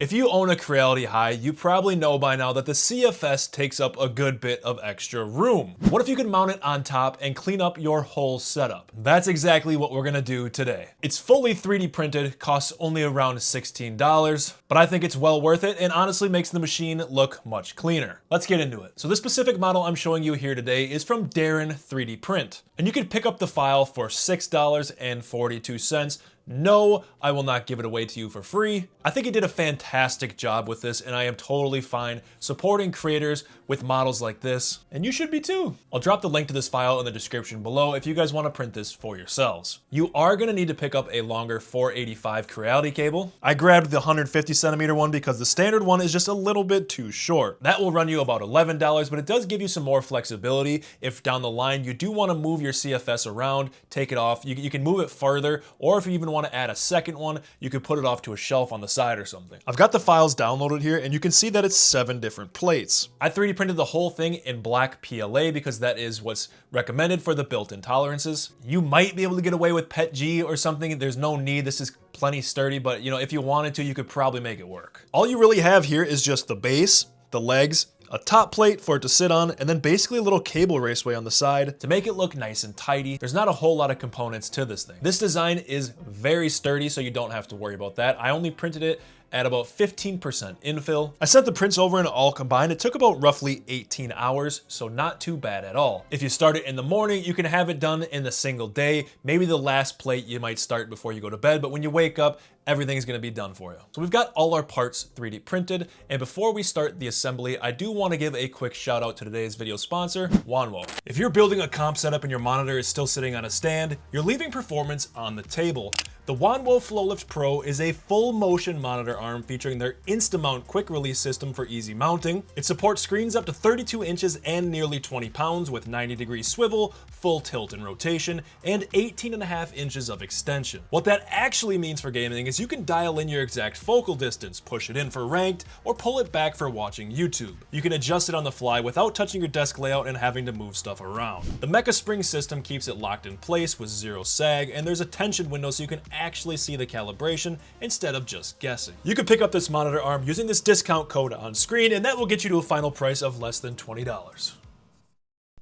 If you own a Creality Hi, you probably know by now that the CFS takes up a good bit of extra room. What if you could mount it on top and clean up your whole setup? That's exactly what we're gonna do today. It's fully 3D printed, costs only around $16, but I think it's well worth it and honestly makes the machine look much cleaner. Let's get into it. So this specific model I'm showing you here today is from Darren 3D Print, and you can pick up the file for $6.42. No, I will not give it away to you for free. I think he did a fantastic job with this, and I am totally fine supporting creators with models like this, and you should be too. I'll drop the link to this file in the description below if you guys want to print this for yourselves. You are going to need to pick up a longer 485 Creality cable. I grabbed the 150 centimeter one because the standard one is just a little bit too short. That will run you about $11, but it does give you some more flexibility if down the line you do want to move your CFS around, take it off. You can move it further, or if you even want to add a second one, you could put it off to a shelf on the side or something. I've got the files downloaded here, and you can see that it's 7 different plates. I 3D printed the whole thing in black PLA because that is what's recommended for the built-in tolerances. You might be able to get away with PETG or something. There's no need. This is plenty sturdy, but you know, if you wanted to, you could probably make it work. All you really have here is just the base, the legs, a top plate for it to sit on, and then basically a little cable raceway on the side to make it look nice and tidy. There's not a whole lot of components to this thing. This design is very sturdy, so you don't have to worry about that. I only printed it at about 15% infill. I sent the prints over and all combined, it took about roughly 18 hours, so not too bad at all. If you start it in the morning, you can have it done in a single day. Maybe the last plate you might start before you go to bed, but when you wake up, everything's gonna be done for you. So we've got all our parts 3D printed, and before we start the assembly, I do wanna give a quick shout out to today's video sponsor, Wanwo. If you're building a comp setup and your monitor is still sitting on a stand, you're leaving performance on the table. The Wanwo FlowLift Pro is a full motion monitor arm featuring their Instamount quick release system for easy mounting. It supports screens up to 32 inches and nearly 20 pounds with 90-degree swivel, full tilt and rotation, and 18.5 inches of extension. What that actually means for gaming is you can dial in your exact focal distance, push it in for ranked, or pull it back for watching YouTube. You can adjust it on the fly without touching your desk layout and having to move stuff around. The Mecha Spring system keeps it locked in place with zero sag, and there's a tension window so you can actually see the calibration instead of just guessing. You can pick up this monitor arm using this discount code on screen, and that will get you to a final price of less than $20.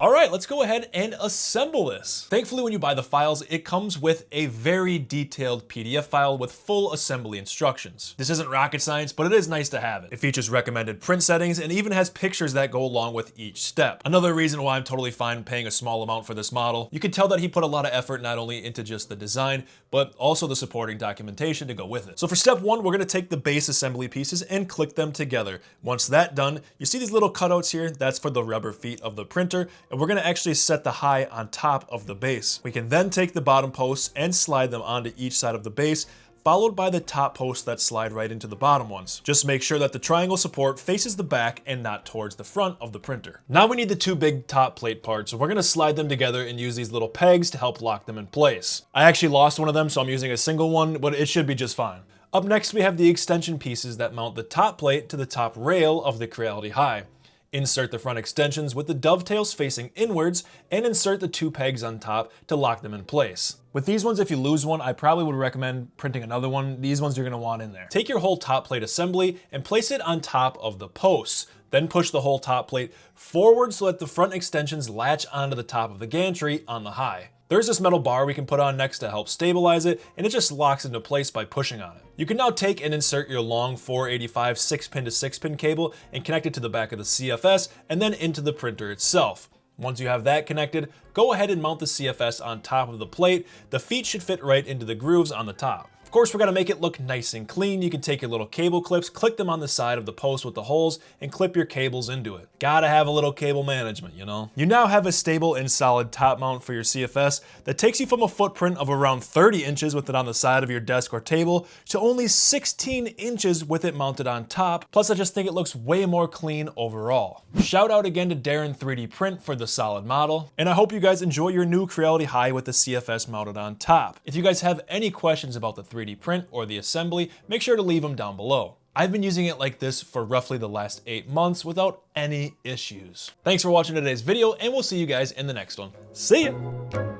All right, let's go ahead and assemble this. Thankfully, when you buy the files, it comes with a very detailed PDF file with full assembly instructions. This isn't rocket science, but it is nice to have it. It features recommended print settings and even has pictures that go along with each step. Another reason why I'm totally fine paying a small amount for this model. You can tell that he put a lot of effort not only into just the design, but also the supporting documentation to go with it. So for step 1, we're gonna take the base assembly pieces and click them together. Once that's done, you see these little cutouts here? That's for the rubber feet of the printer, and we're gonna actually set the high on top of the base. We can then take the bottom posts and slide them onto each side of the base, followed by the top posts that slide right into the bottom ones. Just make sure that the triangle support faces the back and not towards the front of the printer. Now we need the 2 big top plate parts, so we're gonna slide them together and use these little pegs to help lock them in place. I actually lost one of them, so I'm using a single one, but it should be just fine. Up next, we have the extension pieces that mount the top plate to the top rail of the Creality Hi. Insert the front extensions with the dovetails facing inwards and insert the 2 pegs on top to lock them in place. With these ones, if you lose one, I probably would recommend printing another one. These ones you're gonna want in there. Take your whole top plate assembly and place it on top of the posts. Then push the whole top plate forward so that the front extensions latch onto the top of the gantry on the Hi. There's this metal bar we can put on next to help stabilize it, and it just locks into place by pushing on it. You can now take and insert your long 485 6-pin to 6-pin cable and connect it to the back of the CFS and then into the printer itself. Once you have that connected, go ahead and mount the CFS on top of the plate. The feet should fit right into the grooves on the top. Of course, we're gonna make it look nice and clean. You can take your little cable clips, click them on the side of the post with the holes, and clip your cables into it. Gotta have a little cable management, you know? You now have a stable and solid top mount for your CFS that takes you from a footprint of around 30 inches with it on the side of your desk or table to only 16 inches with it mounted on top. Plus, I just think it looks way more clean overall. Shout out again to Darren 3D Print for the solid model, and I hope you guys enjoy your new Creality Hi with the CFS mounted on top. If you guys have any questions about the 3D print or the assembly, make sure to leave them down below. I've been using it like this for roughly the last 8 months without any issues. Thanks for watching today's video, and we'll see you guys in the next one. See ya!